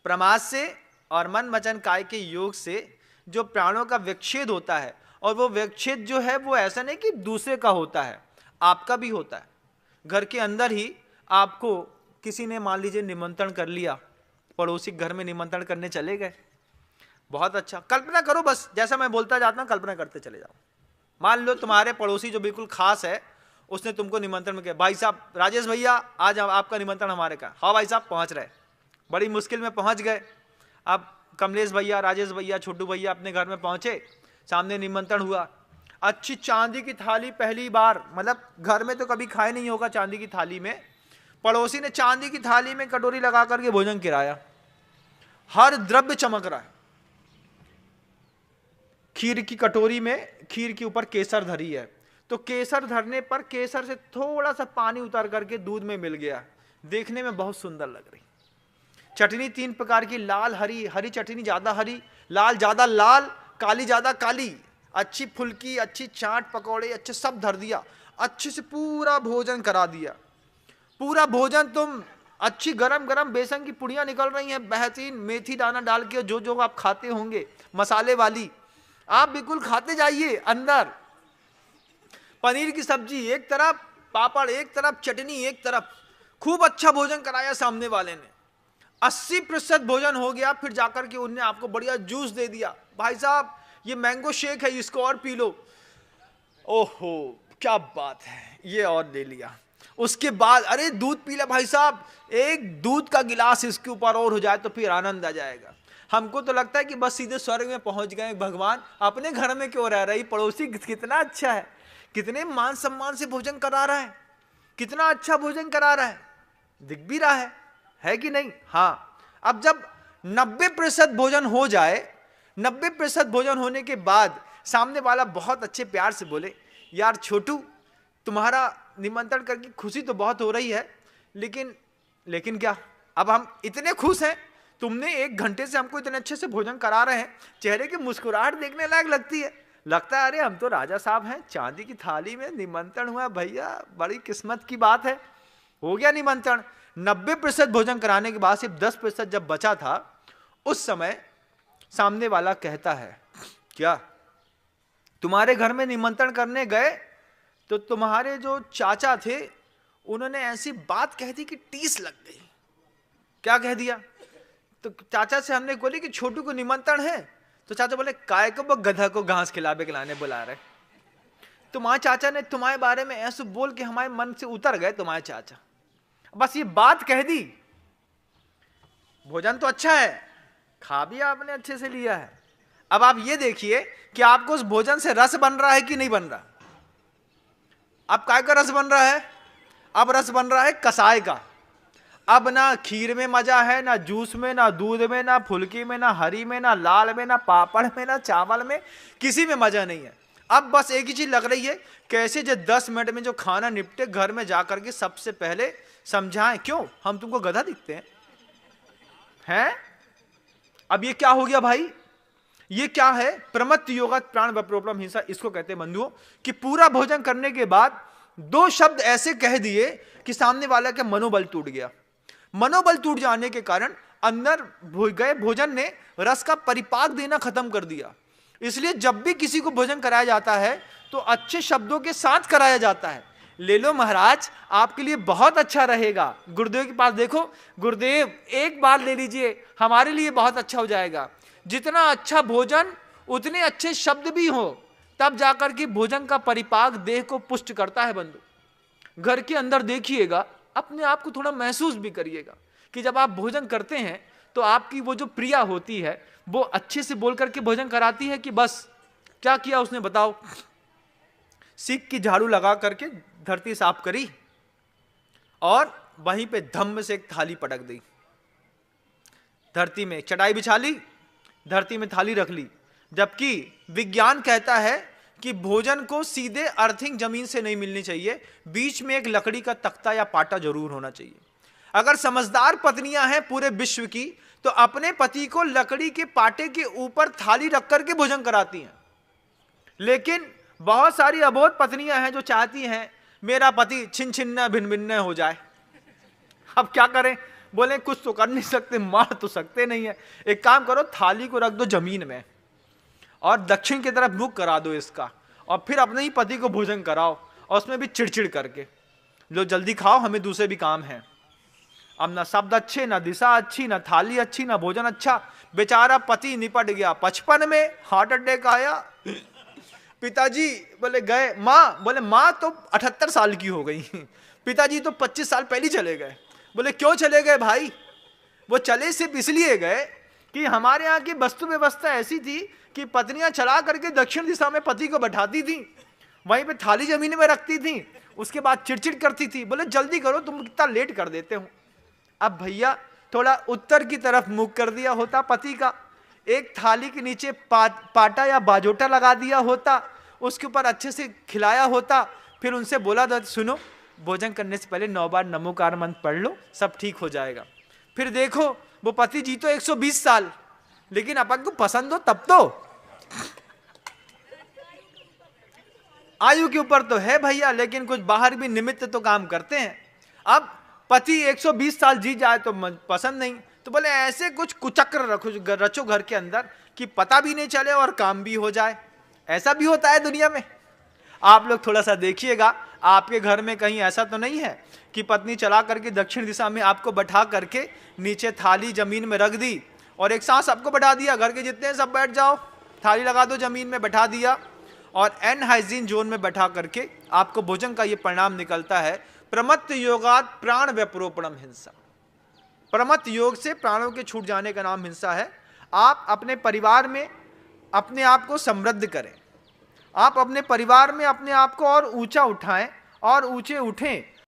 प्रमाद से और मन वचन काय के योग से जो प्राणों का विच्छेद होता है, और वो विच्छेद जो है वो ऐसा नहीं कि दूसरे का होता है, आपका भी होता है। घर के अंदर ही आपको किसी ने मान लीजिए निमंत्रण कर लिया, पड़ोसी घर में निमंत्रण करने चले गए, बहुत अच्छा, कल्पना करो बस, जैसा मैं बोलता जाता हूं कल्पना करते चले जाओ। मान लो तुम्हारे पड़ोसी जो बिल्कुल खास है, उसने तुमको निमंत्रण में किया, भाई साहब राजेश भैया आज आपका निमंत्रण हमारे का। हाँ भाई साहब पहुंच रहे, बड़ी मुश्किल में पहुंच गए। अब कमलेश भैया, राजेश भैया, छोटू भैया अपने घर में पहुंचे, सामने निमंत्रण हुआ, अच्छी चांदी की थाली, पहली बार, मतलब घर में तो कभी खाए नहीं होगा चांदी की थाली में, पड़ोसी ने चांदी की थाली में कटोरी लगा करके भोजन कराया, हर द्रव्य चमक रहा है। खीर की कटोरी में खीर के ऊपर केसर धरी है, तो केसर धरने पर केसर से थोड़ा सा पानी उतर करके दूध में मिल गया, देखने में बहुत सुंदर लग रही। चटनी 3 प्रकार की, लाल हरी, हरी चटनी ज्यादा हरी, लाल ज्यादा लाल, काली ज्यादा काली, अच्छी फुल्की, अच्छी चाट पकौड़े, अच्छे सब धर दिया, अच्छे से पूरा भोजन करा दिया। पूरा भोजन तुम अच्छी गरम गरम बेसन की पुड़ियां निकल रही हैं, बेहतरीन मेथी दाना डाल के, जो जो आप खाते होंगे मसाले वाली, आप बिल्कुल खाते जाइए। अंदर पनीर की सब्जी एक तरफ, पापड़ एक तरफ, चटनी एक तरफ, खूब अच्छा भोजन कराया सामने वाले ने। 80% भोजन हो गया, फिर जाकर के उनने आपको बढ़िया जूस दे दिया, भाई साहब ये मैंगो शेक है, इसको और पी लो। ओहो क्या बात है, ये और ले लिया। उसके बाद अरे दूध पी ले भाई साहब, एक दूध का गिलास इसके ऊपर और हो जाए तो फिर आनंद आ जाएगा। हमको तो लगता है कि बस सीधे स्वर्ग में पहुंच गए भगवान, अपने घर में क्यों रह रही। पड़ोसी कितना अच्छा है, कितने मान सम्मान से भोजन करा रहा है, कितना अच्छा भोजन करा रहा है, दिख भी रहा है कि नहीं। हाँ, अब जब 90% भोजन हो जाए, 90% भोजन होने के बाद सामने वाला बहुत अच्छे प्यार से बोले, यार छोटू तुम्हारा निमंत्रण करके खुशी तो बहुत हो रही है, लेकिन क्या, अब हम इतने खुश हैं, तुमने 1 घंटे से हमको इतने अच्छे से भोजन करा रहे हैं, चेहरे की मुस्कुराहट देखने लायक लगती है, लगता है अरे हम तो राजा साहब हैं, चांदी की थाली में निमंत्रण हुआ भैया, बड़ी किस्मत की बात है, हो गया निमंत्रण। 90% भोजन कराने के बाद सिर्फ 10% जब बचा था, उस समय सामने वाला कहता है, क्या तुम्हारे घर में निमंत्रण करने गए तो तुम्हारे जो चाचा थे उन्होंने ऐसी बात कह दी कि टीस लग गई। क्या कह दिया? तो चाचा से हमने बोली कि छोटू को निमंत्रण है, तो चाचा बोले काय को वो गधा को घास खिलाने बुला रहे। तुम्हारे चाचा ने तुम्हारे बारे में ऐसे बोल के हमारे मन से उतर गए तुम्हारे चाचा, बस ये बात कह दी। भोजन तो अच्छा है, खा भी आपने अच्छे से लिया है, अब आप ये देखिए कि आपको उस भोजन से रस बन रहा है कि नहीं बन रहा। अब काय का रस बन रहा है? अब रस बन रहा है कसाय का। अब ना खीर में मजा है, ना जूस में, ना दूध में, ना फुल्की में, ना हरी में, ना लाल में, ना पापड़ में, ना चावल में, किसी में मजा नहीं है। अब बस एक ही चीज लग रही है, कैसे जो 10 मिनट में जो खाना निपटे, घर में जाकर के सबसे पहले समझाएं, क्यों हम तुमको गधा दिखते हैं? अब ये क्या हो गया भाई? ये क्या है? प्रमत्त योगा प्राण वप्रोपलम हिंसा, इसको कहते हैं बंधुओं, कि पूरा भोजन करने के बाद 2 शब्द ऐसे कह दिए कि सामने वाला का मनोबल टूट गया। मनोबल टूट जाने के कारण अंदर गए भोजन ने रस का परिपाक देना खत्म कर दिया। इसलिए जब भी किसी को भोजन कराया जाता है तो अच्छे शब्दों के साथ कराया जाता है। ले लो महाराज, आपके लिए बहुत अच्छा रहेगा। गुरुदेव के पास देखो, गुरुदेव एक बार ले लीजिए, हमारे लिए बहुत अच्छा हो जाएगा। जितना अच्छा भोजन उतने अच्छे शब्द भी हो, तब जाकर के भोजन का परिपाक देह को पुष्ट करता है। बंधु घर के अंदर देखिएगा, अपने आप को थोड़ा महसूस भी करिएगा कि जब आप भोजन करते हैं तो आपकी वो जो प्रिया होती है वो अच्छे से बोल करके भोजन कराती है कि बस क्या किया उसने बताओ, सीख की झाड़ू लगा करके धरती साफ करी और वहीं पे धम्म से एक थाली पटक दी, धरती में चटाई बिछा ली, धरती में थाली रख ली। जबकि विज्ञान कहता है कि भोजन को सीधे अर्थिंग जमीन से नहीं मिलनी चाहिए, बीच में एक लकड़ी का तख्ता या पाटा जरूर होना चाहिए। अगर समझदार पत्नियां हैं पूरे विश्व की तो अपने पति को लकड़ी के पाटे के ऊपर थाली रख करके भोजन कराती हैं। लेकिन बहुत सारी अबोध पत्नियां हैं जो चाहती हैं मेरा पति छिन्न छिन्न भिन्न भिन्न हो जाए। अब क्या करें, बोले कुछ तो कर नहीं सकते, मार तो सकते नहीं है, एक काम करो थाली को रख दो जमीन में और दक्षिण की तरफ मुख करा दो इसका, और फिर अपने ही पति को भोजन कराओ, और उसमें भी चिड़चिड़ करके, लो जल्दी खाओ हमें दूसरे भी काम है। अब ना शब्द अच्छे, ना दिशा अच्छी, ना थाली अच्छी, ना भोजन अच्छा, बेचारा पति निपट गया। 55 में हार्ट अटैक आया। पिताजी बोले गए, माँ बोले माँ तो 78 साल की हो गई, पिताजी तो 25 साल पहले चले गए। बोले क्यों चले गए भाई? वो चले सिर्फ इसलिए गए कि हमारे यहाँ की वस्तु व्यवस्था ऐसी थी कि पत्नियां चला करके दक्षिण दिशा में पति को बैठाती थी, वहीं पे थाली जमीन में रखती थी, उसके बाद चिड़चिड़ करती थी। बोले जल्दी करो, तुम कितना लेट कर देते हो। अब भैया थोड़ा उत्तर की तरफ मुख कर दिया होता पति का, एक थाली के नीचे पाटा या बाजोटा लगा दिया होता, उसके ऊपर अच्छे से खिलाया होता, फिर उनसे बोला था सुनो भोजन करने से पहले 9 बार नमोकार मंत्र पढ़ लो, सब ठीक हो जाएगा। फिर देखो वो पति जी तो 120 साल, लेकिन अपन को पसंद हो तब तो। आयु के ऊपर तो है भैया, लेकिन कुछ बाहर भी निमित्त तो काम करते हैं। अब पति 120 साल जी जाए तो पसंद नहीं, तो बोले ऐसे कुछ कुचक्र रचो घर के अंदर कि पता भी नहीं चले और काम भी हो जाए। ऐसा भी होता है दुनिया में। आप लोग थोड़ा सा देखिएगा, आपके घर में कहीं ऐसा तो नहीं है कि पत्नी चला करके दक्षिण दिशा में आपको बैठा करके नीचे थाली जमीन में रख दी और एक साथ सबको बैठा दिया, घर के जितने सब बैठ जाओ, थाली लगा दो जमीन में बैठा दिया, और अनहाइजीन जोन में बैठा करके आपको भोजन का ये परिणाम निकलता है, प्रमत्त योगात प्राण व्यपरोपणम हिंसा। प्रमत्त योग से प्राणों के छूट जाने का नाम हिंसा है। आप अपने परिवार में अपने आप को समृद्ध करें, आप अपने परिवार में अपने आप को और ऊंचा उठाएं और ऊंचे उठें।